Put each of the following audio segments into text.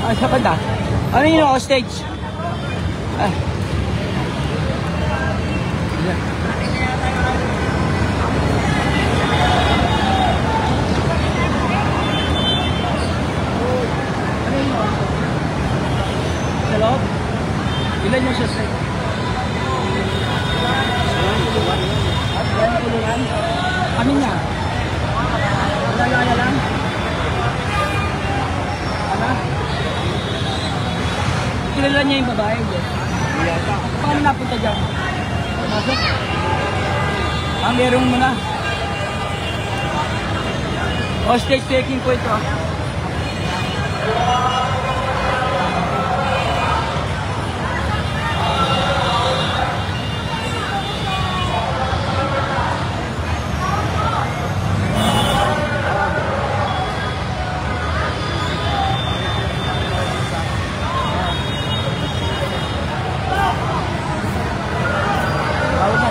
Ah, sa banda. Ano yun, hostage? Ah. Sa loob? Ilan yung suspect? At yan kulungan? Amin niya? Nalaya lang? Ano? Kilala niya yung babae? Paano napunta dyan? Masok? Meron mo na. Hostage taking po ito.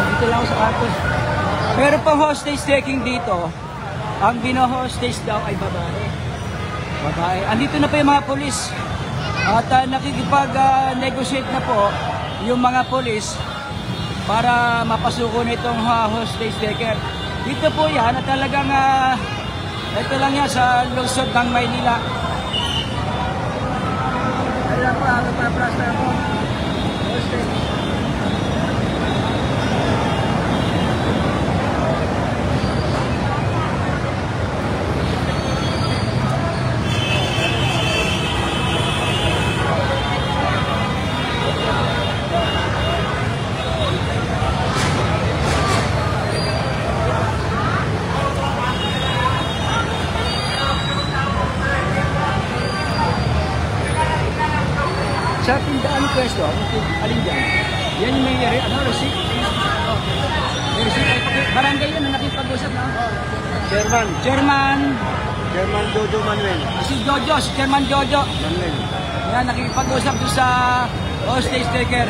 Dito lang sa campus. Meron pang hostage taking dito. Ang bino-hostage daw ay babae. Babae. Andito na pa yung mga polis. At nakikipag-negotiate na po yung mga polis para mapasuko na itong hostage taker. Dito po yan at talagang ito lang yan sa lungsod ng Maynila. Ayan po, nagpa-plaster po. Hostage. Sa tindaan pwesto, alin dyan? Yan yung may receipt. May receipt. Barangay yun na nakipag-usap na. Chairman Jojo Manuel. Si Jojo, si Chairman Jojo Manuel. Yan, nakipag-usap doon sa hostage taker.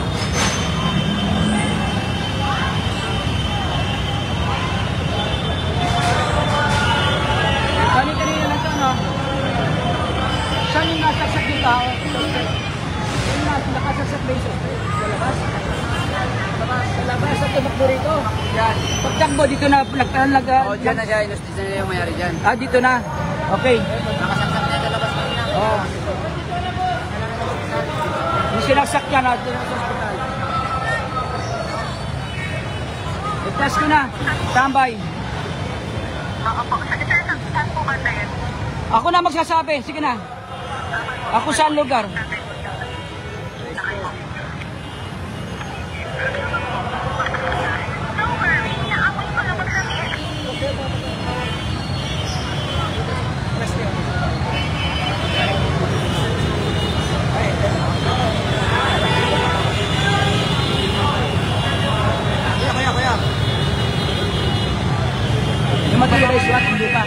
Kanina lang ito, no? Saan yung nasaksak yung tao? Nakasaksak ba yung suspect? Sa labas? Sa labas at tumakbo rito? Yan. Pagtakbo dito na nagtalag. Diyan na siya. Inustice na yung mayari dyan. Dito na? Okay. Nakasaksak na sa labas pa rin. Yung sinaksak yan dito na sa hospital. I-test ko na. Tambay. Ako na magsasabi. Sige na. Ako saan lugar? Dumating ba yung SWAT? Hindi pa.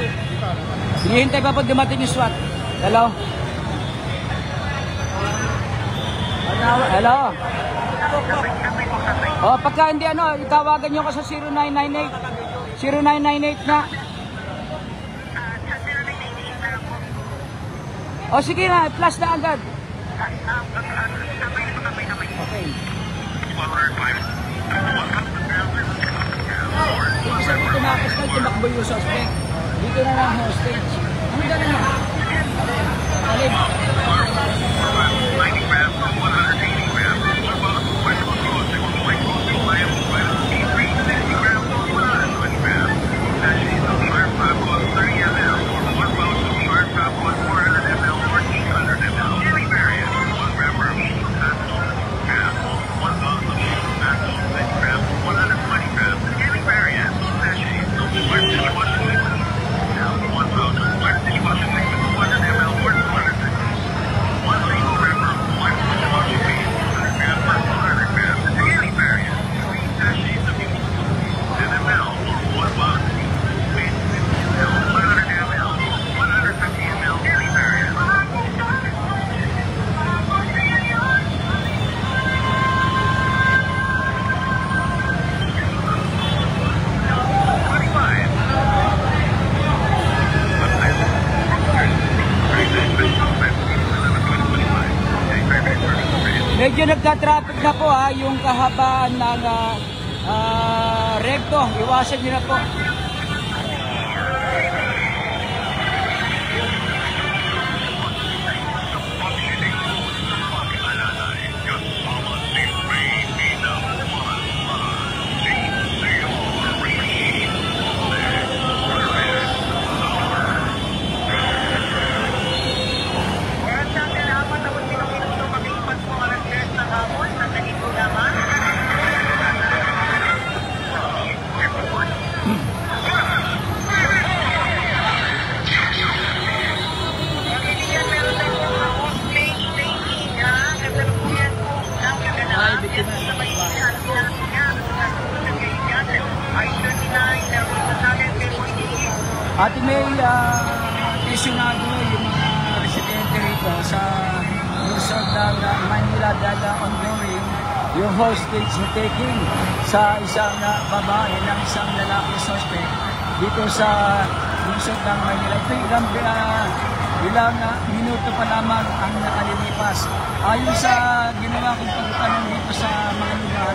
Hinihintay pa po dumating yung SWAT. Hello? Hello? Pagka hindi itawagan nyo ko sa 0998. 0998 na. Sige na, plus na agad. Okay. Ibig sabihin tumakas na, tumakbo yung suspect. Dito na lang hostage. Ano gano'n mo? Alin? Medyo nagka-traffic na po yung kahabaan ng recto. Iwasan nyo na po. At may questionado yung mga residente rito sa Luzon ng Manila dahil ongoing yung hostage taking sa isang babae ng isang lalaki suspect dito sa Luzon ng Manila. Ito ilang minuto pa lamang ang nakalilipas. Ayon sa ginawa kong pagtanong dito sa mga lugar,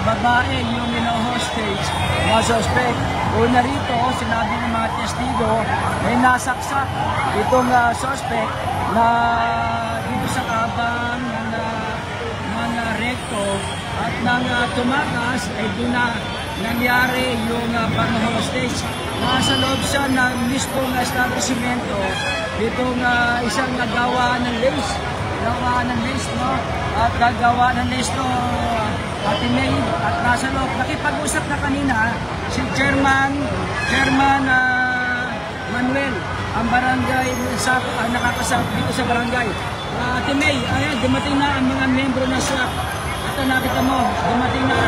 babae yung hostage na suspect. Una rito, sinabi ng mga testigo, may nasaksak itong suspect na dito sa kabang ng recto at nang tumakas ay doon na nangyari yung pang-hostage. Nasa loob siya ng mismong establishmento itong isang nagawa ng lace. No? At gagawa ng lace no, May, at nasa loob. Nakipag-usap na kanina si Chairman Manuel, ang barangay nakakasap dito sa barangay. May, ayan, dumating na ang mga membro ng SWAT. Ito nakita mo, dumating na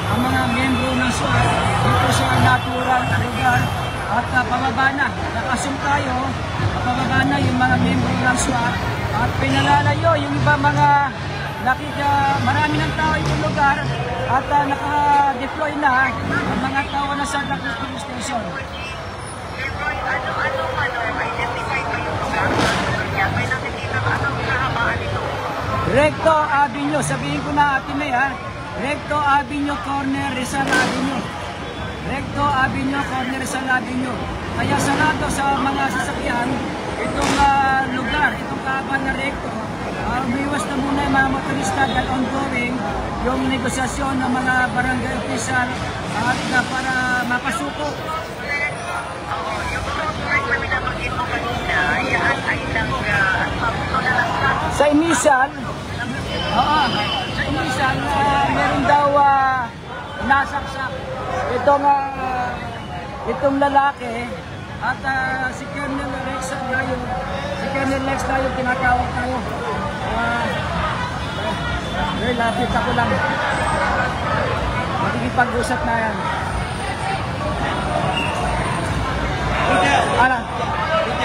ang mga membro ng SWAT dito sa natural lugar. At pababa na, nakasum tayo, pababa na yung mga membro ng SWAT. At pinalalayo yung iba mga marami ng tao yung lugar at naka-deploy na ang mga tao na sa police station. Identify ba yung lugar? May nakikita ba? Anong kahabaan ito? Recto Avenue, sabihin ko na Ate May Recto Avenue, corner Rizal Avenue. Recto Avenue, corner Rizal Avenue. Kaya sarado sa mga sasakyan itong lugar, itong kahabaan na recto. Umiwas na muna yung mga motorista dahil ongoing yung negosasyon ng mga barangay official at para mapasuko. Sa inisan, meron daw nasaksak itong lalaki at si Colonel Lex tayo tinatawag tayo. Lapit ako lang. Makikipag-usap na yan.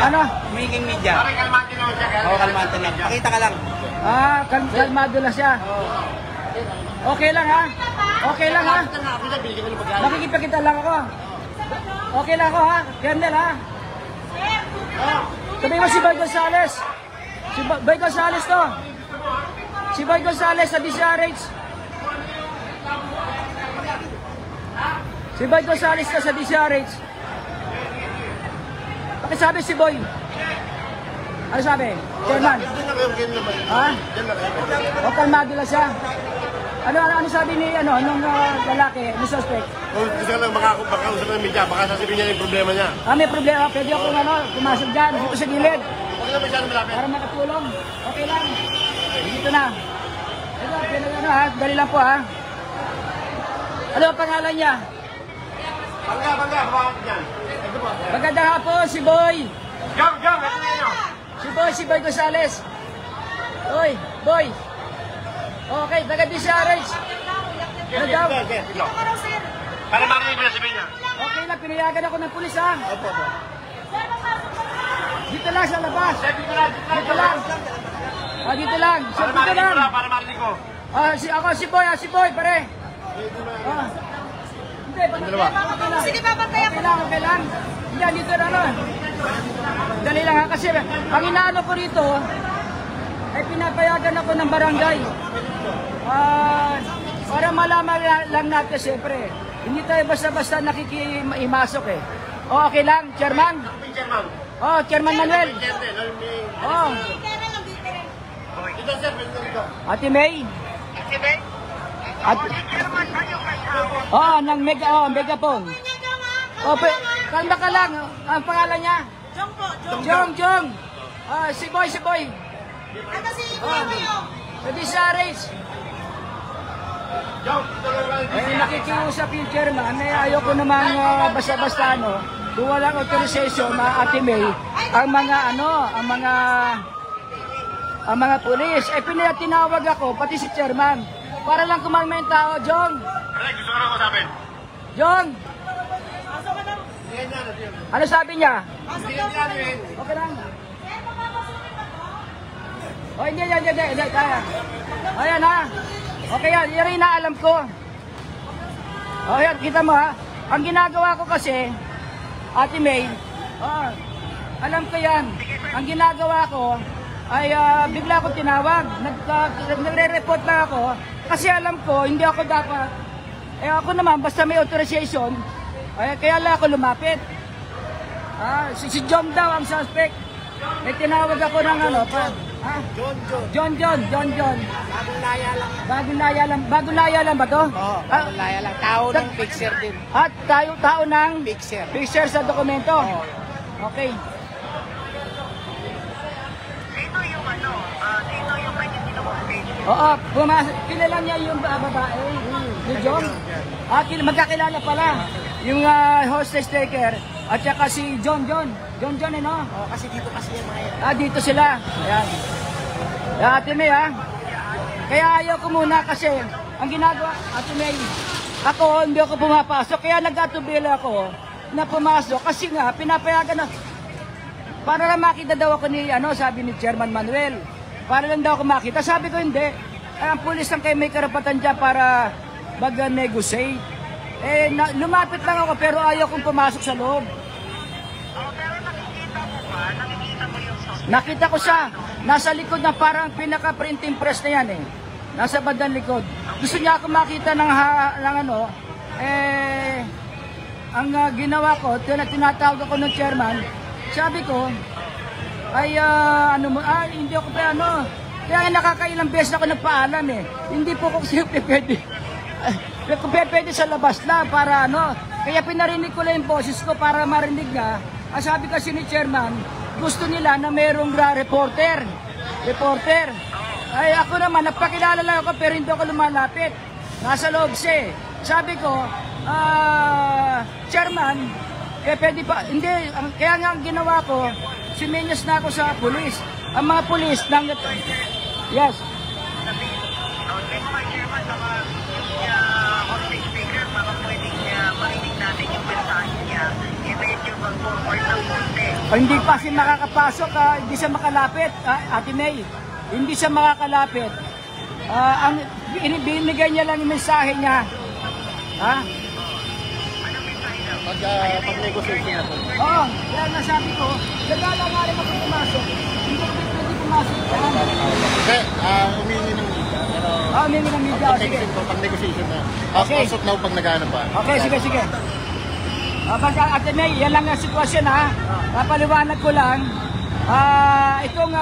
Ano? Making media. Kalmante lang siya. Oo, kalmante lang. Pakita ka lang. Kalmado lang siya. Okay lang ha? Okay lang ha? Makikipagkita lang ako. Okay lang ako ha? Colonel ha? Sabi mo si Boy Gonzales. Si Boy Gonzales to. Si Boy Gonzales sa DCRH. Si Boy Gonzales ka sa DCRH. Pakisabi si Boy. Ano sabi? Chairman? Ha? O kalmado lang siya. Ano sabi ni nung lalaki, ni suspect? Gusto ka lang makakausap ng media, baka sasabihin niya yung problema niya. May problema. Pwede ako pumasok dyan, dito sa gilid. Huwag na masyadong malapit. Para makatulong. Okay lang. Dito na. Ito, dali lang po ha. Ano ang pangalan niya? Bangga, bakit dyan? Ito po. Magandang hapon, si Boy. Jam, ito niyo. Si Boy Gonzales. Oy, Boy. Okay, taga-DCRH. Ano daw? Para marinig mo na sabihin niya. Okay lang, pinayagan ako ng pulis ha. Opo. Dito lang sa labas. Dito lang. Dito lang. Para marinig ko. Si Boy, pare. Hindi, sige, babantay ako. Okay lang. Hindi, dito na Dali lang ha, kasi ang inaano ko rito ay pinapayagan ako ng barangay. Para malaman lang natin, siyempre, hindi tayo basta-basta nakikimasok eh. O, okay lang, Chairman? Chairman. Oh, Chairman Manuel. Oh, Dito, sir. Dito. Ate May. At, ng megaphone. Oh, kalma ka lang. Ang pangalan niya? Jong. Si Boy. Pwede sa race. Nakikiusap yung chairman, ayoko naman basta-basta kung walang authorization na Ate May, ang mga pulis. Tinawag ako, pati si chairman, para lang kumalma yung tao. Jong! Gusto ko na ko sabi. Jong! Ano sabi niya? Okay lang. Oh, hindi, kaya. Ayan ha. Okay yan, yan rin na alam ko. Oh, yan, kita mo ha. Ang ginagawa ko kasi, Ate May, alam ko yan. Ang ginagawa ko ay bigla ko tinawag. Nagre-report lang ako kasi alam ko, hindi ako dapat. Ako naman, basta may authorization, kaya lang ako lumapit. Si John daw ang suspect. May tinawag ako ng John. Bagong laya lang ba to? Oo, bagong laya lang. Tao ng fixer din. At tao ng Fixer. fixer sa dokumento? Oo. Okay. Sino yung kanya sinuhostage? Oo, kilala niya yung babae, ni John. Magkakilala pala. Yung hostage taker, at saka si John, no? Oo, kasi dito kasi yan mga yan. Dito sila. Ayan. Ate May, Kaya ayaw ko muna kasi ang ginagawa, Ate May, ako hindi ako pumapasok. Kaya nag-atubila ako na pumasok kasi nga pinapayagan na. Para lang makita daw ako ni, sabi ni Chairman Manuel. Para lang daw ako makita. Sabi ko hindi. Ang pulis lang kayo may karapatan dyan para mag-negotiate. Lumapit lang ako pero ayaw kong pumasok sa loob. Pero nakikita mo yung suspect. Nakita ko siya. Nasa likod na parang pinaka-printing press na yan eh. Nasa bandang likod. Gusto niya ako makita ng ang ginawa ko, tinatawag ako ng chairman, sabi ko, ay hindi ako kaya nakakailang beses ako nagpaalam eh. Hindi po ko kasi pwede sa labas na para kaya pinarinig ko lang yung boses ko para marinig nga. Sabi kasi ni chairman, gusto nila na merong reporter. Ay ako naman, nagpakilala lang ako pero hindi ako lumalapit. Nasa loob siya. Sabi ko, chairman, pwede pa, hindi, kaya nga ang ginawa ko, simenyas na ako sa pulis. Ang mga pulis, yes. Okay, mga chairman, baka yung hostage taker, baka pwedeng marinig natin yung mensahe niya. Medyo mag-forward ng konti. Hindi pa siya makakapasok, hindi siya makalapit, Ate May. Hindi siya makakalapit. Ang binigay niya lang yung mensahe niya. Pag-negotiation na po. Oo, kaya nasabi ko, nagala nga rin ako pumasok. Hindi ko pwede pumasok. Okay, humingi ng media. Humingi ng media. Sige. Pag-negotiation na. Okay. Pasok na pag naghanap pa. Okay, sige. Ate May, yan lang ang sitwasyon Papaliwanag ko lang. Itong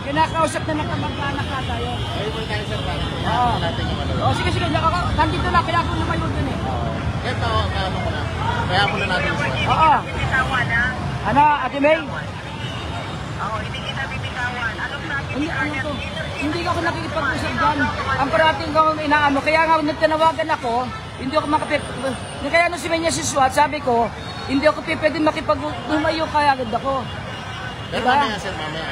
kinakausap na nakamag-anak na tayo. Ayun po tayo sir. Oo. Natin yung Sige. Nandito na, kailangan ko lumayo dun eh. Kaya ano ko na. Kaya mo na natin. Oo. Bitawan Ate May? hindi kita bibitawan. Anong sabi ni Hindi ako nakikipag-usap dyan. Ang parating ko inaano. Kaya nga nagtanawagan ako, hindi ako kaya nung si Menya si SWAT, sabi ko, hindi ako pwede makipag-lumayo kaya agad ako. Pero Diba? mamaya sir, mamaya.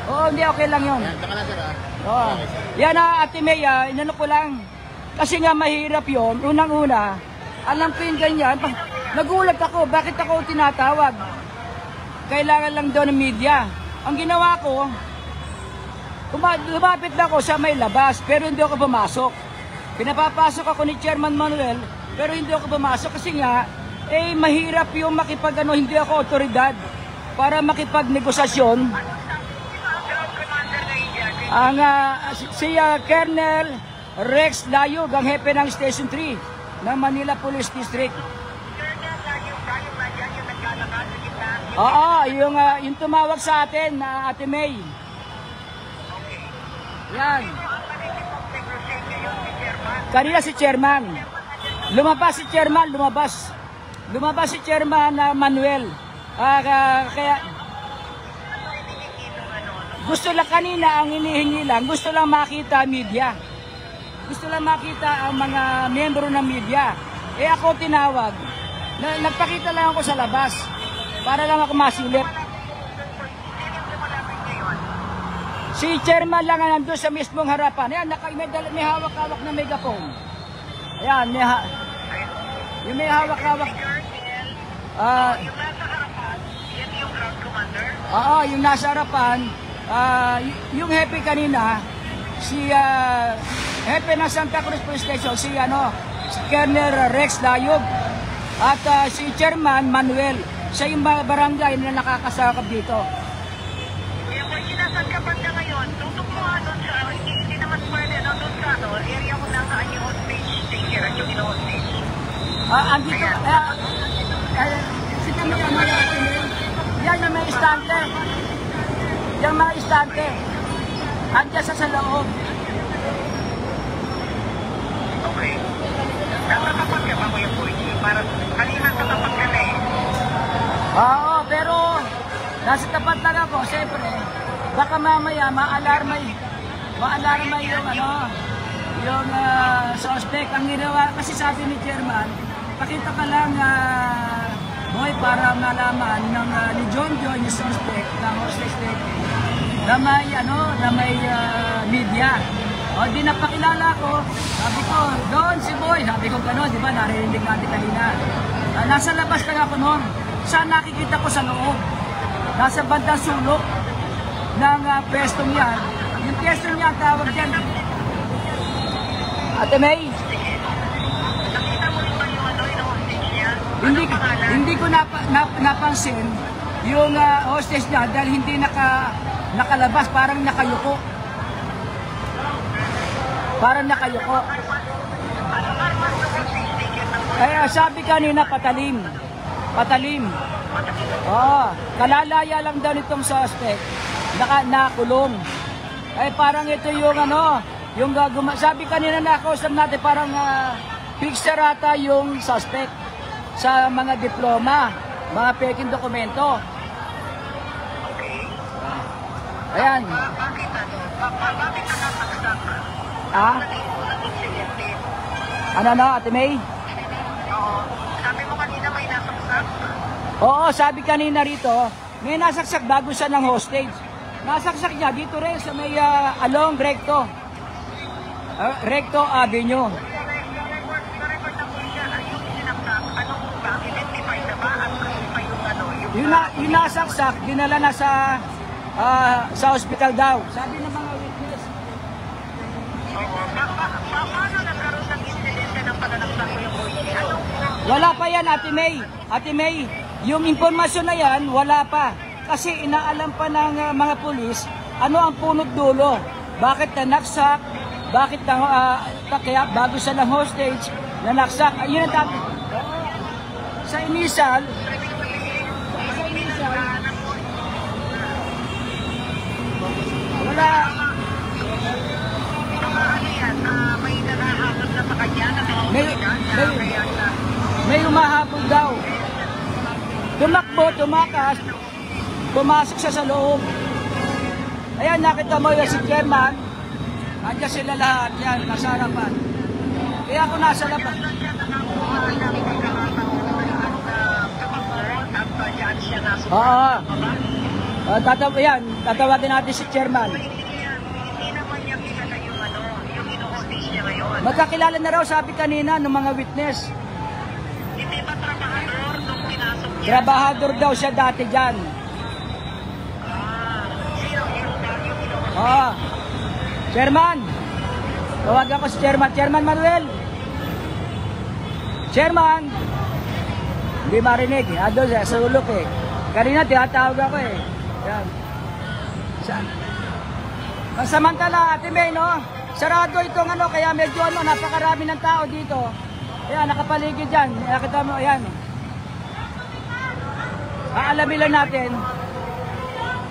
Oo, hindi okay lang yun. Yan, saka na sir Oo. Yan Ate May, inano ko lang. Kasi nga mahirap yun. Unang-una, alam ko yung ganyan. Nagulat ako, bakit ako tinatawag? Kailangan lang daw ng media. Ang ginawa ko, lumapit na ako sa may labas, pero hindi ako pumasok. Pinapapasok ako ni Chairman Manuel, pero hindi ako pumasok kasi nga, mahirap yung hindi ako otoridad para makipagnegosasyon. Commander na India, Ang si Colonel Rex Layog, ang hepe ng Station 3 ng Manila Police District. Oo, yung tumawag sa atin na Ate May. Yan. Kanina si Chairman. Lumabas si Chairman, lumabas. Lumabas si Chairman Manuel. Kaya gusto lang kanina ang hinihingi lang, gusto lang makita media. Gusto lang makita ang mga miyembro ng media. Eh ako tinawag. Nagpakita lang ako sa labas para lang ako masilip. Si Chairman lang ang nandun sa mismong harapan. Ayan, may hawak-hawak na megaphone. Ayan, yung may hawak-hawak. Yung nasa harapan, yan yung ground commander. Oo, yung nasa harapan, yung hepe kanina, si hepe ng Santa Cruz Police Station, si Colonel Rex Layog, at si Chairman Manuel, siya yung barangay na nakakasakap dito. Kaya kung sinasan ka pa niya ngayon, tutok mo doon sa, hindi naman pwede, doon sa area ko na yung hostage, take care at yung ino-hostage. Andito, si kami yan yung may istante. Yung mga istante. Andiyan sa loob. Okay. Nakatapat ka ba mo yung police? Para kanina katapat ka na eh. Oo, pero nasa tapat lang ako. Siyempre, baka mamaya ma-alarma yung yung suspect. Ang ginawa, kasi sabi ni Chairman, pakita ka lang boy para malaman ni John yung suspect ng hostage taking na may media. O di napakilala ko, sabi ko, doon si boy, sabi ko gano'n, di ba, narinig natin kanina. Nasa labas lang ako noon. Saan nakikita ko sa loob? Nasa bandang sulok ng pwestong yan. Yung pwestong yan, tawag dyan. Ate May? Nakita mo rin ba yung ino-hostage niya? Hindi ko napansin yung hostage niya dahil hindi nakalabas, parang nakayuko. Parang nakayuko. Anong armas ng hostage taker ng Kaya sabi kanina patalim. Patalim. Kalalaya lang daw nitong suspect. Nakulong. Parang ito yung yung sabi kanina na kausap natin parang fixer ata yung suspect sa mga diploma, mga peking dokumento. Ayan. Bakit nakasaksak? Ate May? Oo. Sabi mo kanina may nasaksak? Oo, sabi kanina rito, may nasaksak bago siya ng hostage. Nasaksak niya dito rin sa may along Recto. Recto Avenue. Sa-record na po siya, yung sinaksak, anong ba? Identified na ba? At pa yung Yung nasaksak, dinala na sa hospital daw. Sabi ng mga witness. Paano nagkaroon ng insidente ng pananaksak ko yung boy? Wala pa yan, Ate May. Ate May, yung informasyon na yan, wala pa. Kasi inaalam pa ng mga pulis, ano ang punot dulo. Bakit nanaksak? Bakit kaya bago siya ng hostage, nanaksak? Ayun ang dapat. Sa initial, wala. May nanahabol na sa kanya na May humahabol daw. Tumakbo, tumakas, pumasok siya sa loob. Ayan, nakita mo yung si Chairman. Andiyan sila lahat, yan, nasa harapan. Kaya ako nasa labas. Oo. Tatawagin natin si Chairman. Hindi naman niya kilala yung ino-hostage niya ngayon. Magkakilala na raw, sabi kanina, ng mga witness. Hindi ba trabahador nung pinasok niya? Trabahador daw siya dati dyan. Sino yung ino-hostage? Oo. Chairman! Tawagan ko si Chairman. Chairman Manuel! Chairman! Hindi marinig. Ado siya, sa ulok eh. Kanina tinatawag ako eh. Yan. Samantala, Ate May, no? Sarado itong ano, kaya medyo ano, napakarami ng tao dito. Ayan, nakapaligid dyan. Nakita mo, ayan. Aalamin lang natin.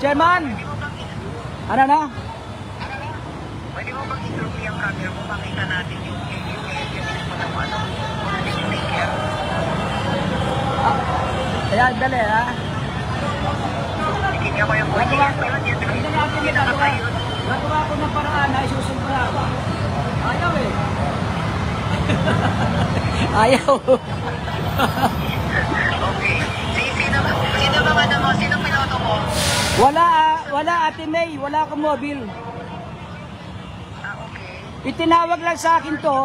Chairman! Ano na? Pwede mo bang i-drop yung camera mo, makita natin yung mismo ng ano, speaker. Ayan, dali ha. Hindi ko yung voice. Nagawa ko ng paraan na isusunod ko lang. Ayaw eh. Ayaw. Okay. Sino ba ano mo? Sino piloto mo? Wala Ate May, wala akong mobile. Okay. Itinawag lang sa akin to,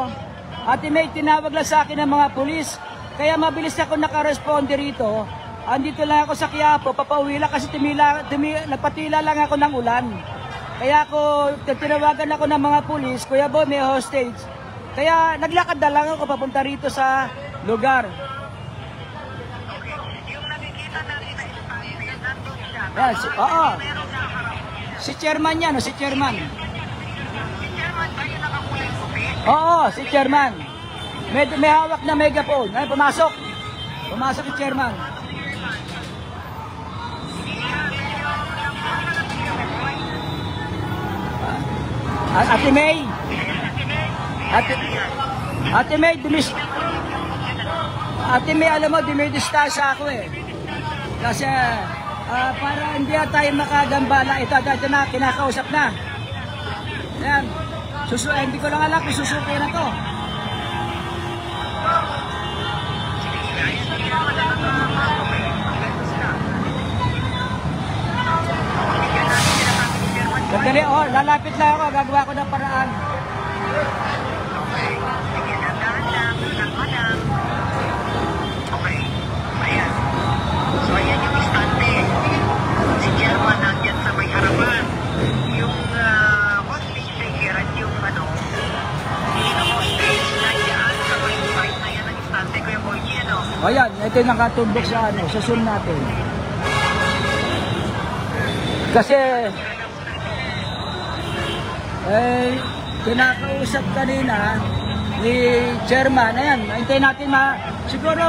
Ate May, tinawag lang sa akin ng mga pulis. Kaya mabilis ako nakaresponde rito. Andito lang ako sa Quiapo, papauwi lang kasi nagpatila lang ako ng ulan. Kaya ako, tinawagan ako ng mga pulis, Kuya Bo, may hostage. Kaya naglakad na lang ako papunta rito sa lugar. Okay. Yung nakikita natin na espace, nandun siya. Yes, oo. Si chairman yan, si chairman. Si Chairman ba yung nakakulay puti? Oo, si chairman. May hawak na megaphone. Ay, pumasok. Pumasok si chairman. Ate May. Ate May, Ate May, alam mo, dumidistansya ako eh. Kasi para hindi tayo makagambala, ito na, kinakausap na. Ayan. Hindi ko lang alam kung susuki na to. Sandali, lalapit lang ako, gagawa ko ng paraan. Okay. Sige, dahan lang, okay. Ayan. So, ayan yung istante. Si Chairman nandyan sa may harapan. Yung hostage taker at yung hostage nandyan sa may side na yan ang istante ko yung Boyji, ano? Ayan, ito yung nakatumbok sa sa Zoom natin. Kasi, kinakausap kanina ni Chairman, ayan, hintayin natin siguro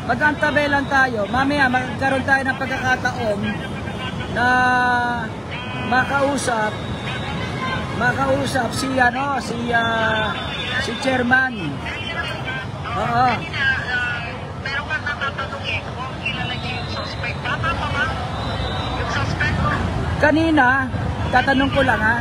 mag-antabay lang tayo. Mamaya magkaroon tayo ng pagkakataon na makausap si Chairman. Oo. Meron kang natatanong kung kilala niya yung suspect. Tama pa ba? Yung suspect mo? Kanina, tatanong ko lang ha.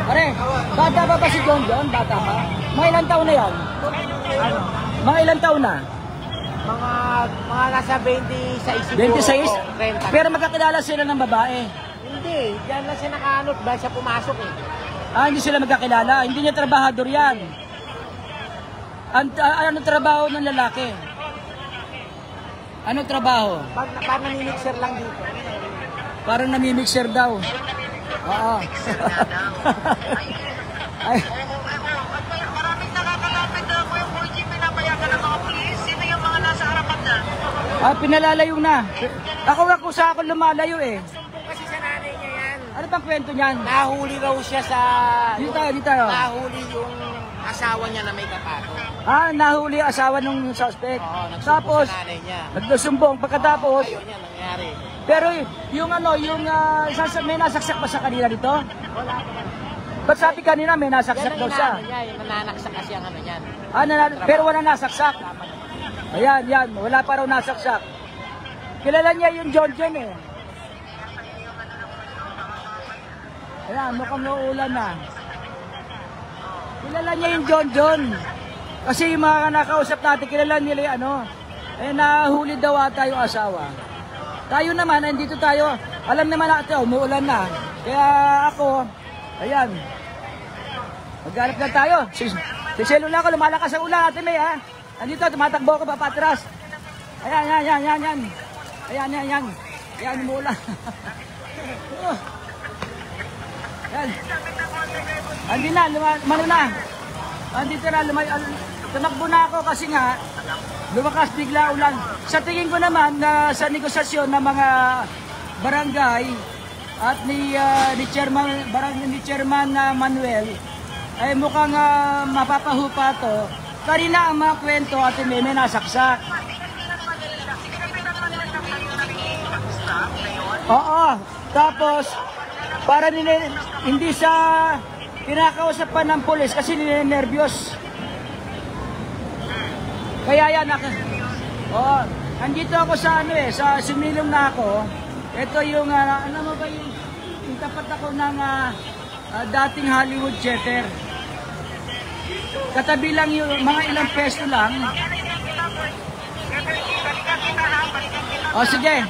Pre, bata pa ba si John John? Bata pa? Mga ilang taon na yan? Ano? Mga ilang taon na? Mga nasa 26 siguro. 26? o 30. Pero magkakilala sila ng babae. Hindi, diyan lang siya nakaanot dahil siya pumasok eh. Hindi sila magkakilala. Hindi niya trabahador yan. Anong trabaho ng lalaki? Anong trabaho? Pag naninixer lang dito. Parang namimixer daw. Oo. Ay, Maraming nakakalapit na ako yung Boyji, pinapayagan ng mga pulis. Sino yung mga nasa harapan na? pinalalayo na. Ako sa ako lumalayo eh. Sumbong kasi sa nanay niya yan. Ano bang kwento niyan? Nahuli raw siya sa... Dito tayo. Nahuli yung asawa niya na may kapato. Nahuli asawa nung suspect. Oo, nagsumbong Tapos, sa nanay niya. nagsumbong. Pagkatapos, Ayun yan, nangyari. pero yung may nasaksak ba sa kanila dito? Wala pa. Ba't sabi kanina may nasaksak Yan daw ang siya? inaano niya, yung nananaksak kasi ang ano niyan. Pero wala nasaksak. Ayan, wala pa raw nasaksak. Kilala niya yung John John eh. Ayan, mukhang nauulan na. Kilala niya yung John John. Kasi yung mga nakausap natin, kilala nila yung nahuli daw ata yung asawa. Tayo naman, nandito tayo. Alam naman natin, umuulan na. Kaya ako, ayan. Maghanap na tayo. Siselo lang ako, lumalakas ang ulan, Ate May, ha? Nandito, tumatakbo ako papatras. Ayan. Ayan, umuulan. Ayan. Andi na, lumano na. Andito na, tumakbo na ako kasi nga, lumakas bigla ulan. Sa tingin ko naman na sa negosasyon ng mga barangay at ni Chairman Manuel ay mukhang mapapahupa to. Kanina ang mga kwento at may nasaksak. Oo, tapos para hindi sa kinakausap pa ng pulis kasi ninenervyos. Kaya yan, oh, andito ako sa sa sumilong na ako. Ito yung, ano mo ba yung tapat ako ng dating Hollywood Theater. Katabi lang yung mga ilang peso lang. O sige,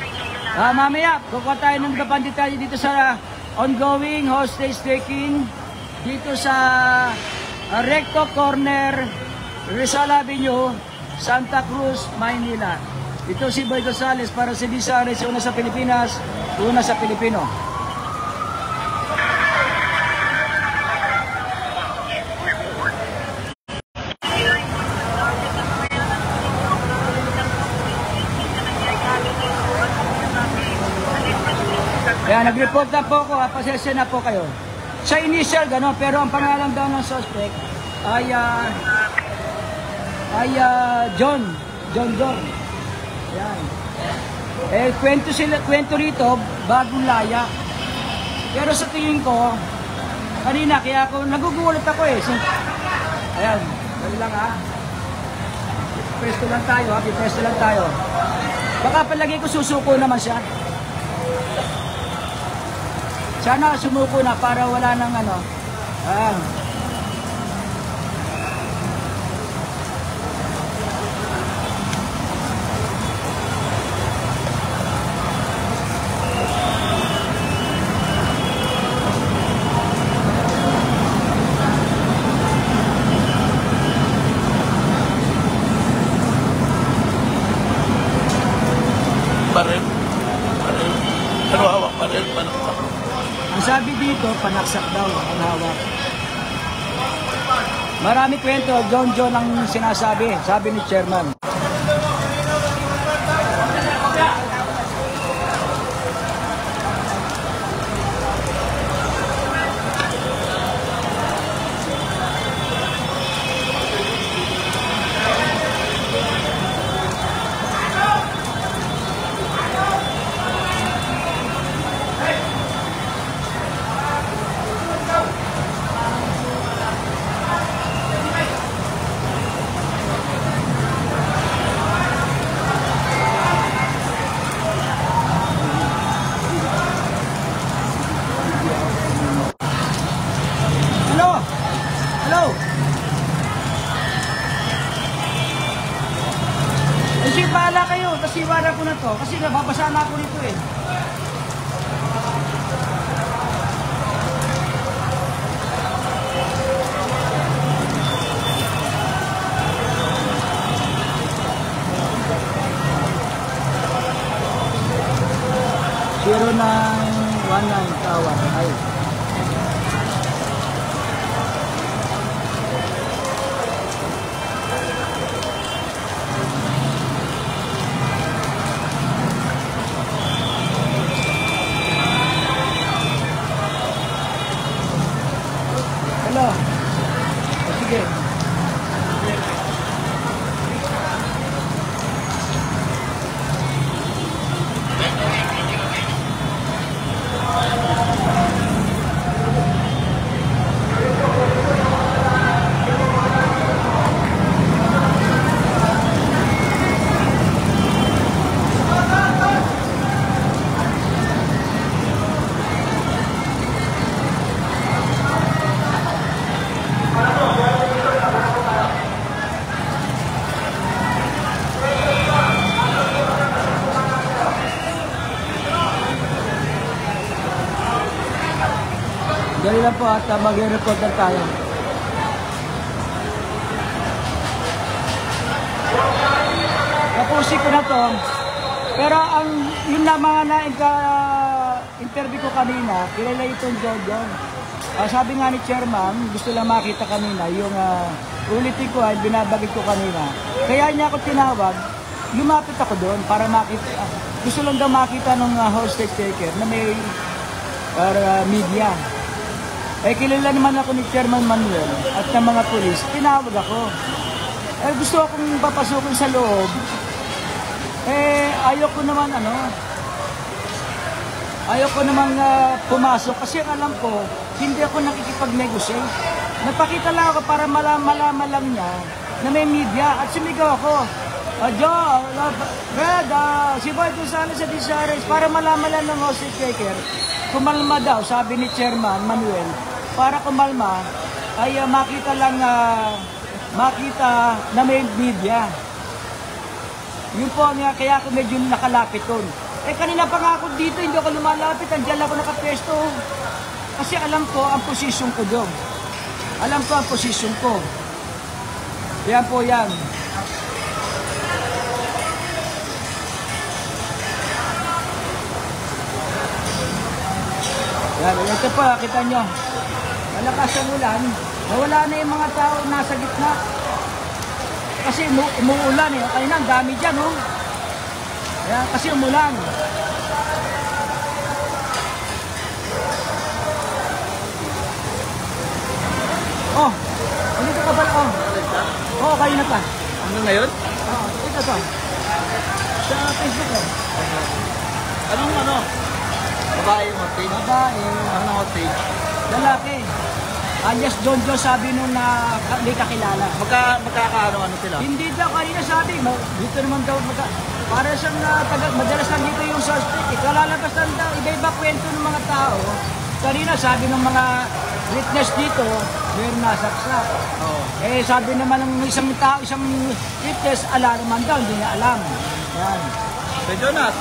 mamaya, kukuha tayo ng gabandi tayo dito sa ongoing hostage taking dito sa Recto Corner, Rizal Avenue, Santa Cruz, Maynila. Ito si Boy Gonzales para sa Visares, una sa Pilipinas, una sa Pilipino. Kaya nag-report na po ako, pasensya na po kayo. Sa initial, gano'n, pero ang pangalan daw ng suspect ay John. Yan. Kwento rito, bagong laya. Pero sa tingin ko, kanina, kaya ako, nagugulat ako eh. Ayan, dali lang ha. Pwesto lang tayo ha, pwesto lang tayo. Baka palagi ko susuko naman siya. Sana sumuko na para wala nang Baril. Ano hawak? Baril. Ang sabi dito, panaksak daw ang hawak. Marami kwento, John ang sinasabi, sabi ni Chairman. Hello? Kasi bahala kayo, kasi wala ko na to. Kasi nababasa na ako nito eh. Zero 919 tawa. Ay. Hello. Sige. Dali lang po at mag-report na tayo. Tapusin ko na to. Pero yung na mga na-interview ko kanina, kilala itong John. Sabi nga ni Chairman, gusto lang makita kanina, yung ulitin ko ay binabagit ko kanina. Kaya niya ako tinawag, lumapit ako doon para makita, gusto lang daw makita ng hostage taker na may media. Eh kilala naman ako ni Chairman Manuel at ng mga pulis, tinawag ako. Eh gusto akong papasukin sa loob. Eh ayaw ko naman pumasok kasi alam ko, hindi ako nakikipag-negotiate. Nagpakita lang ako para malaman lang niya na may media at sumigaw ako. Brad, si Boy Gonzales sa Disares para malaman lang ng hostage taker. Kumalma daw, sabi ni Chairman Manuel. Para kumalma ay makita na may media. Yun po nga, kaya ako medyo nakalapit doon. Eh kanina pa nga ako dito, hindi ako lumalapit, andyan ako nakapesto. Kasi alam ko ang posisyon ko doon. Alam ko ang posisyon ko. Yan po yan. Yan, ito po, kita nyo. Malakas ang ulan, nawala na yung mga tao nasa gitna. Kasi umuulan eh. Kaya na, ang dami dyan, oh. Yan, kasi umulan. Oh, dito ka ba? Oh. Oh, kayo na pa. Ano ngayon? Oh, ito to. Sa Facebook eh. Anong babae yung hostage? Babae. Anong hostage? Lalaki. Alias John John sabi nung na hindi kakilala. Magkakaano sila? Hindi daw, kanina sabi, dito naman daw, para siyang madalas lang dito yung suspect. Kalalabas lang daw, iba-iba kwento ng mga tao. Kanina sabi ng mga witness dito, meron nasaksak. Oo. Eh sabi naman ng isang tao, isang witness, ala naman daw, hindi niya alam. Yan. Kay Jonas.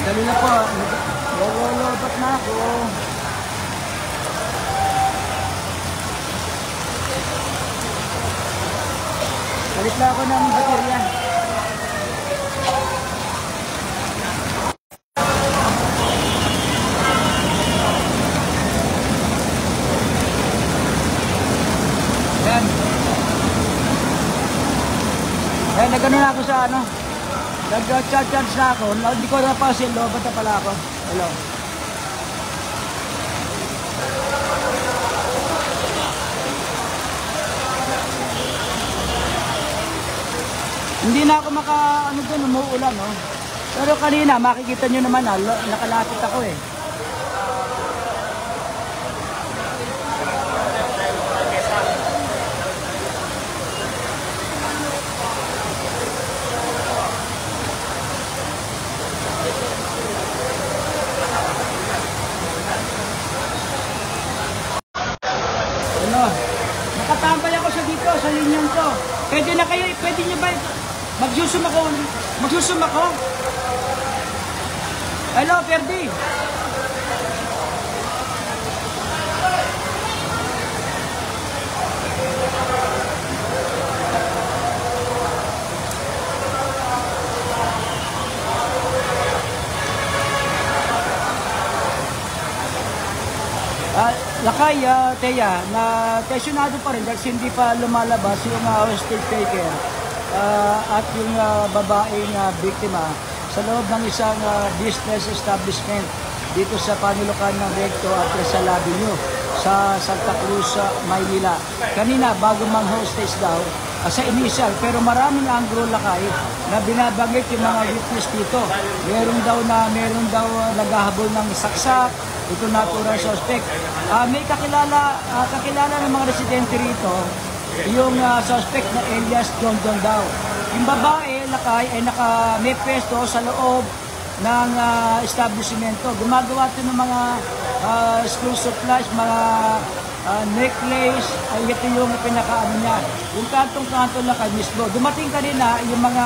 Dali na po, lolobat na ako. Balik na ako ng baterya. Yan. Yan, nagano na ako sa nag-charge na ako. Hindi ko na pa silo. Ba't na pala ako? Hello. Hindi na ako doon, umuulan, no? Pero kanina, makikita nyo naman, nakalapit ako eh. Nakatambay ako sa linyong to. Pwede na kayo, pwede nyo ba magsusum ako? Hello, Ferdi. Lakay, Teya, na tensyonado pa rin dahil hindi pa lumalabas yung hostage taker at yung babaeng biktima sa loob ng isang business establishment dito sa panulukan ng Recto at Rizal Avenue sa Santa Cruz, Maynila. Kanina, bago mang-hostage daw, sa initial, pero maraming anggulo lakay na binabanggit yung mga witness dito. Meron daw naghahabol ng saksak, ito natural suspect. May kakilala ng mga residente rito, yung suspect na alias John John daw. Yung babae, lakay ay may pwesto sa loob ng establishmento. Gumagawa ito ng mga school supplies, mga necklace, ay ito yung pinakaano niya. Yung kantong-kanto lakay mismo. Dumating kanina yung mga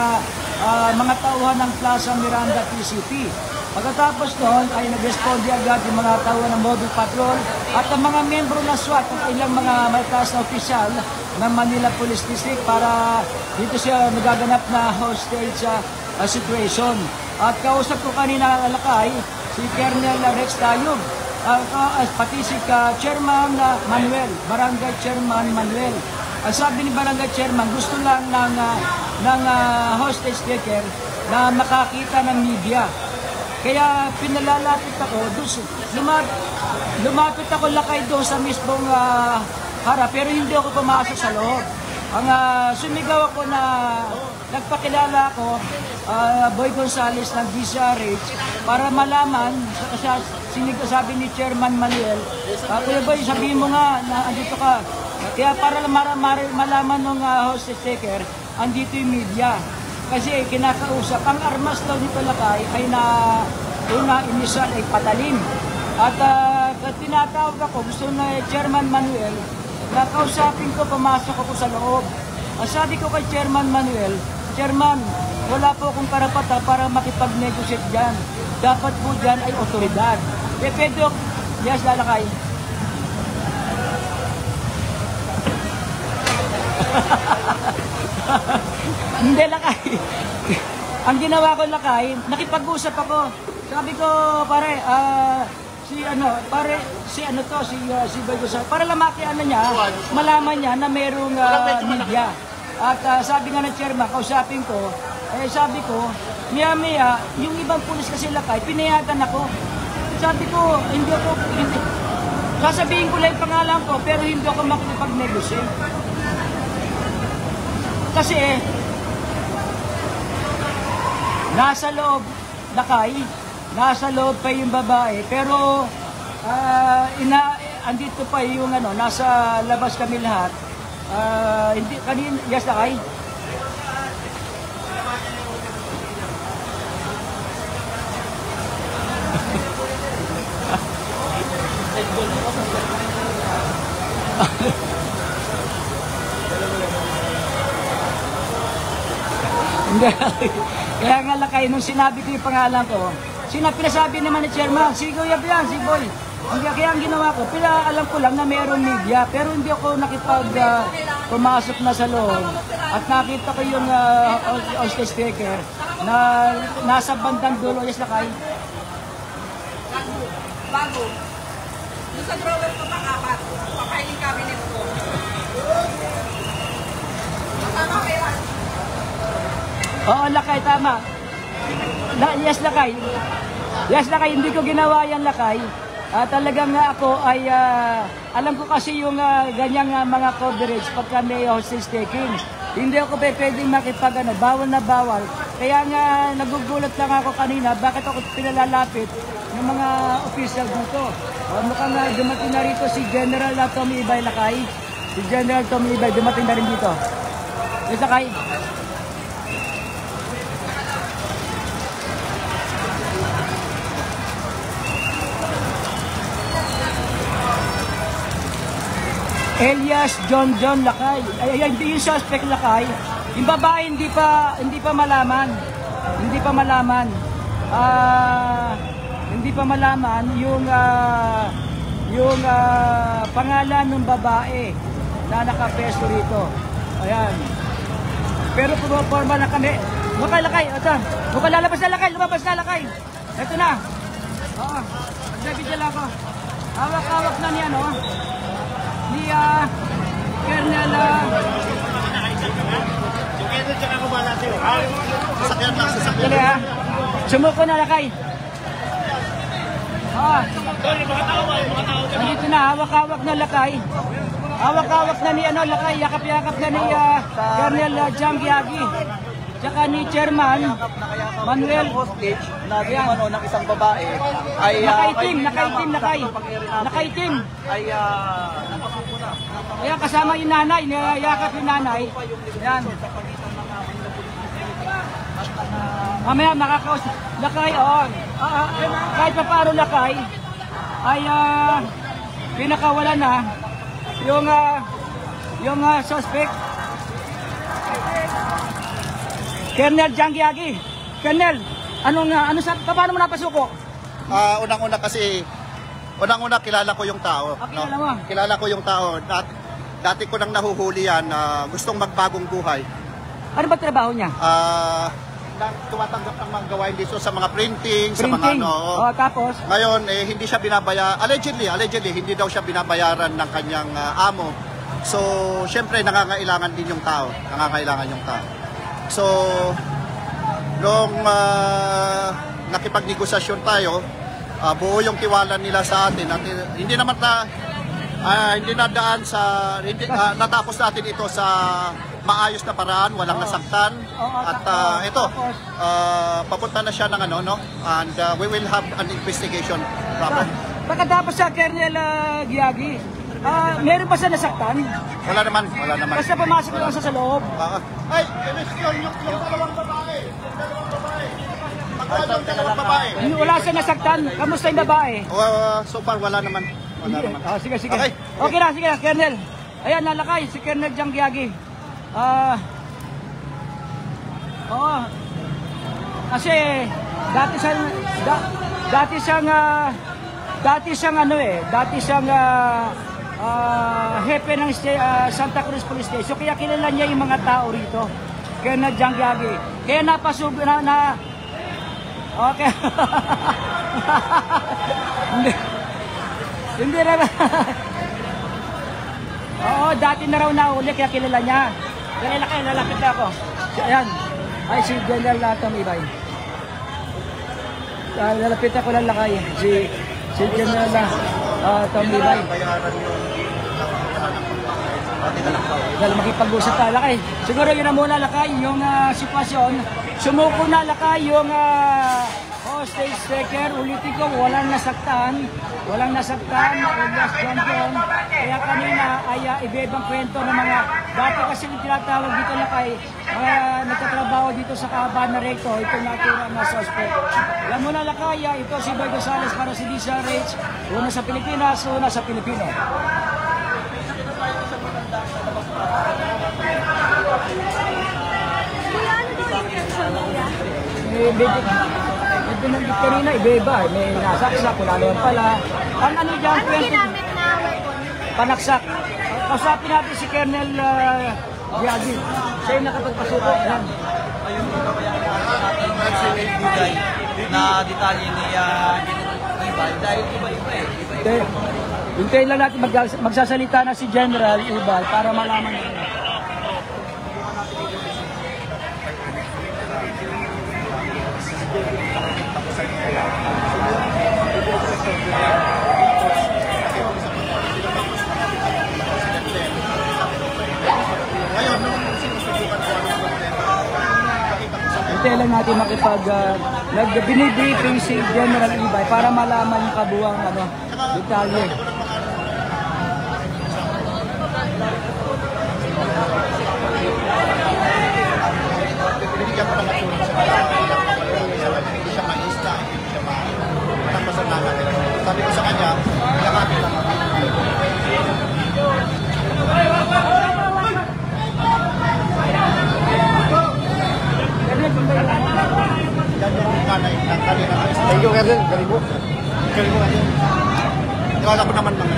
tauhan ng Plaza Miranda PCP. Pagkatapos noon ay nag-responde agad yung mga tauhan ng Mobile Patrol at ang mga membro ng SWAT at ilang mga mataas na opisyal ng Manila Police District para dito siya nagaganap na hostage situation. At kausap ko kanina lakay si Colonel Rex Tayog, pati si Chairman Manuel, Barangay Chairman Manuel. Sabi ni Barangay Chairman, gusto lang ng hostage taker na makakita ng media. Kaya pinalalapit ako, lumapit ako lakay doon sa mismong harap, pero hindi ako pumasok sa loob. Ang sumigaw ako na nagpakilala ako, Boy Gonzales ng DCRH, para malaman, sabi ni Chairman Manuel, Kuya Boy, sabihin mo nga na andito ka. Kaya para malaman ng hostage taker, andito yung media. Kasi kinakausap, ang armas daw nito lakay ay inisa ay patalim. At tinatawag ako, gusto na Chairman Manuel, na kausapin ko, pumasok ako sa loob. Sabi ko kay Chairman Manuel, Chairman, wala po akong karapatan para makipag-negotiate dyan. Dapat po dyan ay otoridad. Pwede ako, yes, lalakay. Hindi lakay. Ang ginawa ko lakay, nakipag-usap ako. Sabi ko, pare, si Boy Gonzales, para lamakian niya, malaman niya na merong media. At sabi nga ng chairman, kausapin ko, sabi ko, miya-miya, yung ibang pulis kasi lakay, pinayagan ako. Sabi ko, hindi. Sasabihin ko lang yung pangalan ko, pero hindi ako makipag-negotiate. Kasi nasa loob lakay, nasa loob pa yung babae, pero andito pa yung nasa labas kami lahat. Hindi kanina, yes lakay. Kaya nga lakay, nung sinabi ko yung pangalan ko, pinasabi naman ni Chairman, si Kuya Bian, si Boy. Kaya ang ginawa ko, alam ko lang na mayroong media, pero hindi ako pumasok na sa loob. At nakita ko yung hostage taker na nasa bandang dulo. Yes, lakay. Bago. Doon sa drawer ko pang-apat. Papahiling cabinet ko. Tama kaya? Oo, lakay, tama. Yes, lakay. Yes, lakay, hindi ko ginawa yan, lakay. Talagang ako ay, alam ko kasi yung ganyang mga coverage pagka may hostage taking. Hindi ako pwedeng bawal na bawal. Kaya nga, nagugulat lang ako kanina, bakit ako pinalalapit ng mga official dito. Mukhang dumating na rito si General Tommy Ibay, lakay. Si General Tommy Ibay, dumating na rin dito. Yes, lakay. Elias John lakay. Ay, yung suspect lakay. Yung babae hindi pa malaman. Hindi pa malaman yung pangalan ng babae na nakapesto rito. Ayan. Pero formal na kami. Mukhang lakay, ito. Mukhang lumabas na lakay. Ito na. Oo. Nagbibidyo lang ako. Hawak-hawak na niya, no? Ni Colonel sumuko na lakay. Nandito na, hawak-hawak na lakay. Hawak-hawak na ni lakay, yakap-yakap na ni Colonel Jangiagi. Tsaka ni Chairman Manuel hostage na ng isang babae ay nakaitim ay ayan, kasama yung nanay, niyayakap yung nanay. Ayan. Mamaya makakausap. Lakay, kahit pa paano lakay, ay pinakawala na yung suspect. Colonel Jangiagi. Colonel, paano mo napasuko? Unang-una kilala ko yung tao. Kilala mo? Kilala ko yung tao. Dati ko nang nahuhuli yan, gustong magbagong buhay. Ano ba trabaho niya? Tumatanggap ng mga gawain dito sa mga printing, sa mga Tapos? Ngayon, hindi siya allegedly, hindi daw siya binabayaran ng kanyang amo. So, syempre, nangangailangan din yung tao. So, nung nakipagnegosasyon tayo, buo yung tiwala nila sa atin. At hindi natapos natin ito sa maayos na paraan, walang nasaktan. At papunta na siya ng and we will have an investigation proper. Pagkatapos sa Colonel Giagi, meron pa siya nasaktan? Wala naman. Basta pumasok lang siya sa loob. Yung dalawang babae. Magkano yung dalawang babae? Wala siya nasaktan. Kamusta yung babae? So far, wala naman. Sige. Okay. Okay na, Colonel. Ayan, nalakay si Colonel Jangiagi. Kasi dati siyang hepe ng Santa Cruz Police Station, kaya kilala niya yung mga tao rito. Colonel Jangiagi. Kaya napasub na okay. Hindi na. Oo, dati na raw nauli kaya kilala niya. Kaya lalapit na ako. Ayan. Ay, si General Tomibay. Lalapit ako lalakay. Si General Tomibay. Dahil makipag-usap tayo lakay. Siguro yun na muna lakay, yung sitwasyon. Sumuko na lakay yung hostage taker. Ulitin ko, walang nasaktan. Last champion. Kaya kanina ay iba-ibang kwento ng mga dati kasi yung tinatawag dito lakay, nagtatrabaho dito sa Kahabahan na Recto, ito natura na suspect. Alam mo na lakay, ito si Boy Gonzales para si DZRH, una sa Pilipinas, una sa Pilipino. Binanggit kanina, iba-iba. May nasaksak, wala naman pala. Ang ano dyan, panaksak. Kausapin natin si Colonel Giagi. Siya yung nakapagpasuko. Yan. Na detalye ni Ibal dahil iba-iba eh. Hintayin lang natin magsasalita na si General Ibal para malaman nila. Hintayin lang natin binibriefing si General Ibay para malaman yung kabuwang detalye. Binigyan ko ng atulong sa hindi siya maista, hindi siya matangpasan namin. Sabi ko sa kanya, yakapin lang ako. Yan yung kanay ng kanina. Thank you, Colonel. Galing mo. Iwala ko naman mga.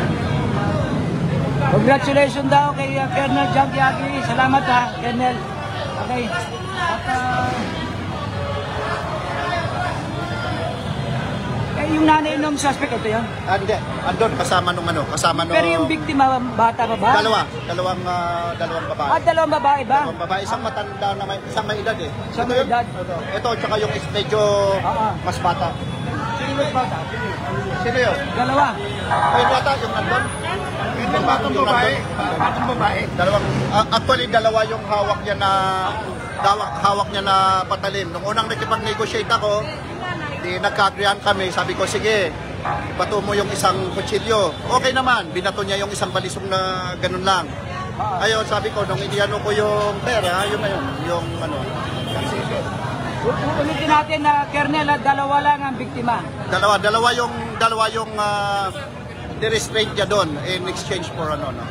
Congratulations daw kay Colonel Jangiagi. Salamat Colonel. Okay. At yung nanay ng suspect, ito yan? Hindi. Andun, kasama nung Pero yung biktima, bata pa ba? Dalawang babae. Dalawang babae ba? Dalawang babae, isang matanda na isang may edad eh. Isang may edad? Ito, tsaka yung medyo mas bata. Sino mas bata? Sino yun? Dalawa. Yung bata, yung andun? Yung batang babae. Actually, dalawa yung hawak niya na patalim. Nung unang nakipag-negotiate ako, nagka-agreean kami. Sabi ko, sige, bato mo yung isang kutsilyo. Okay naman, binato niya yung isang balisong na ganun lang. Ayun, sabi ko, nung iniano ko yung pera, yun na yun, yung Ulitin natin na Colonel, dalawa lang ang biktima. Dalawa yung ni-restraint niya doon in exchange for ano, no?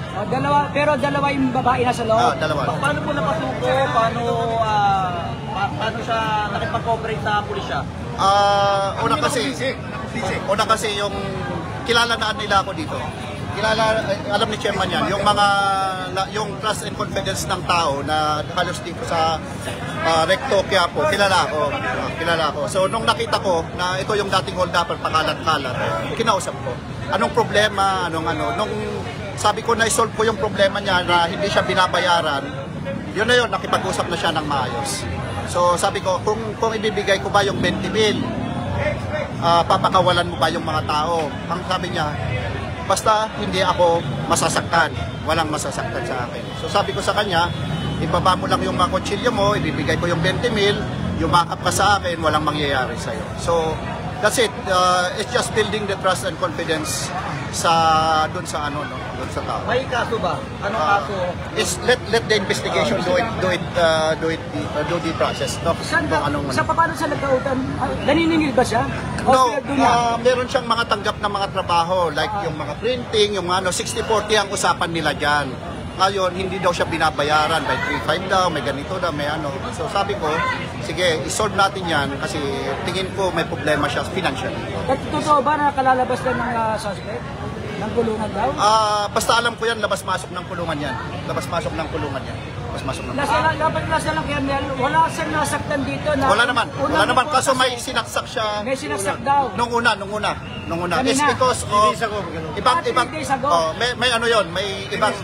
Pero dalawa yung babae na sa loob. Dalawa. Paano po napasuko? Paano siya nakipag-cooperate sa pulisya? Una kasi yung kilala na nila ako dito. Alam ni Chairman yan, yung trust and confidence ng tao na halos dito sa Recto Quiapo, kilala ko. So nung nakita ko na ito yung dating hold-upper, pakalat-kalat, kinausap ko. Anong problema, nung sabi ko na isolve ko yung problema niya na hindi siya binabayaran, yun na yun, nakipag-usap na siya ng maayos. So sabi ko, kung ibibigay ko ba yung 20,000, papakawalan mo ba yung mga tao? Ang sabi niya, basta hindi ako masasaktan, walang masasaktan sa akin. So sabi ko sa kanya, ibaba mo lang yung mga kutsilyo mo, ibibigay ko yung 20,000, yumakap ka sa akin, walang mangyayari sa'yo. So that's it. It's just building the trust and confidence doon sa tao. May kaso ba? Anong kaso? It's let the investigation do the process. No? Paano siya nagkautan? Naniningil ba siya? No, meron siyang mga tanggap na mga trabaho like yung mga printing, yung 60-40 ang usapan nila dyan. Ngayon, hindi daw siya binabayaran by 3-5 daw, may ganito daw, may ano. So sabi ko, sige, isolve natin yan kasi tingin ko may problema siya financially. Totoo ba na kalalabas na ng suspect? Ng kulungan daw? Basta alam ko yan, labas-masok ng kulungan yan. Labas-masok ng kulungan yan. Lasa lang, Colonel, wala siyang nasaktan dito na... Wala naman, kaso may sinaksak siya. May sinaksak daw. Nung una. It's because of ibang may ano yon, may ibang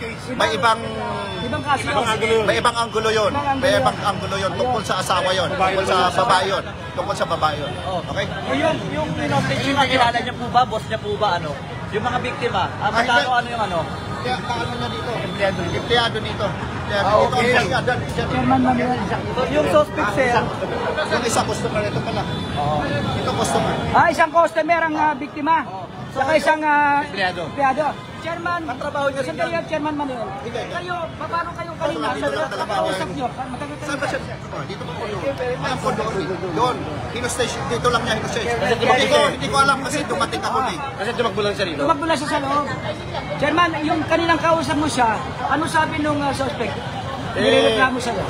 anggulo yon. May ibang anggulo yon tungkol sa asawa yon, tungkol sa babae yon. Okay? Yung kilala niya po ba, boss niya po ba, ano? Yung mga biktima, ano yung ano? Kaya ano na dito? Empleyado nito. Okay. Chairman Manuel. Yung suspect sir. Yung isa customer ito pala. Ito customer. Isang customer ang biktima. Saka isang empleyado. Chairman, trabaho niya rin sandali, Chairman Manuel. Kayo, paano kayo kanina? Kausap niyo? Saan ba siya? Dito pa po yun. Alam ko doon. Doon. Dito lang niya hinustage. Hindi ko alam kasi dumating ako eh. Kasi tumakbo lang siya dito. Tumakbo lang siya sa loob. Chairman, yung kanilang kausap mo siya, ano sabi nung suspect? Nireklamo sa'yo.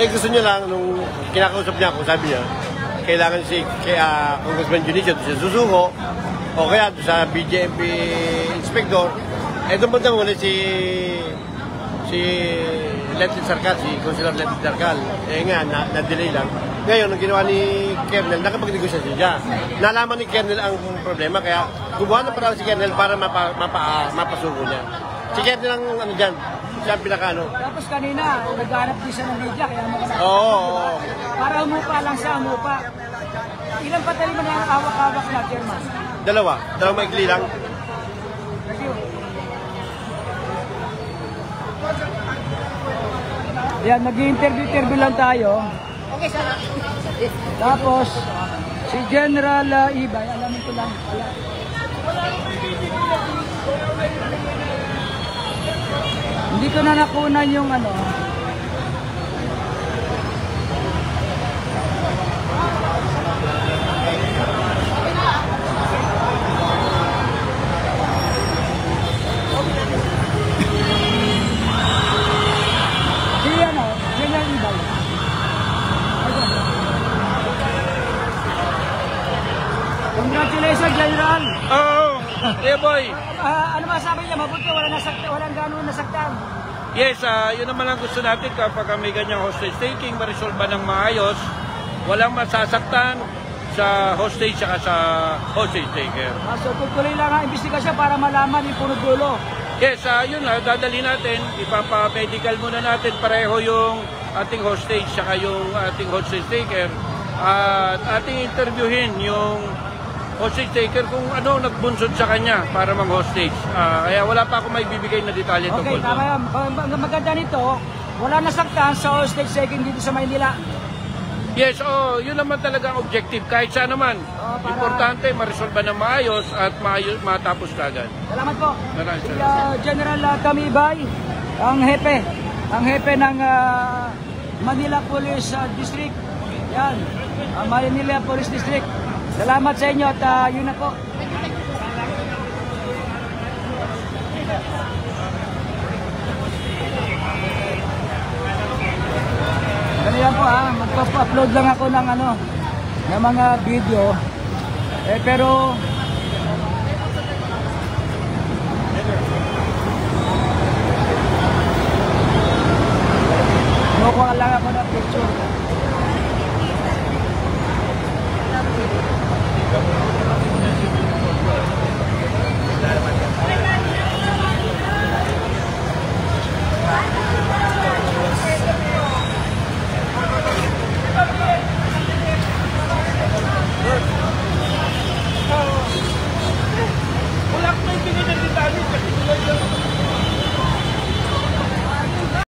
Gusto niya lang, nung kinakausap niya ako, sabi niya, kailangan si Congressman Junicio sa susuko, o kaya sa BJMP Inspector, doon banda muna si Lentil Sarkal, si Consular Lentil Sarkal. Na-delay lang. Ngayon, ang ginawa ni Colonel, nakapag-negosyasyon siya. Nalaman ni Colonel ang problema, kaya gumawa ng parang si Colonel para mapasuko niya. Si Colonel ang ano dyan, siya ang pinaka-ano. Tapos kanina, naghanap din siya ng media, kaya makasama. Oo. Para umupa lang siya, umupa. Ilang patali mo na hawak-hawak na, Chairman? Dalawa maikli lang. Thank you. Yan, nag-interview lang tayo. Tapos, si General Ibay, alamin ko lang. Hindi ko na nakunan yung ano. General Ibay. Congratulations, General! Yeah, boy. Ano masabi niya? Mabuti, walang gano'n nasaktan. Yes, yun naman ang gusto natin kapag may ganyang hostage taking, marisolba ng maayos, walang masasaktan sa hostage at sa hostage taker. So, tutuloy lang ang investigasyon para malaman yung punot dulo. Yes, yun lang, dadali natin, ipapa-medical muna natin pareho yung ating hostage saka yung ating hostage taker at ating interviewin yung hostage taker kung ano nagbunsod sa kanya para mang-hostage. Kaya wala pa ako may bibigay na detalye tungkol doon. Okay, tama. Maganda nito, wala nasaktan sa hostage taking dito sa Maynila. Yes, yun naman talaga ang objective. Kahit saan naman, importante marisolba ng maayos at matapos kagad. Salamat po. Maraming Si salamat. General Tamibay, ang hepe ng Manila Police District. Yan, Manila Police District. Salamat sa inyo at yun na po. Ganyan po magpa-upload lang ako ng ng mga video. Pero kukuha lang ako ng picture.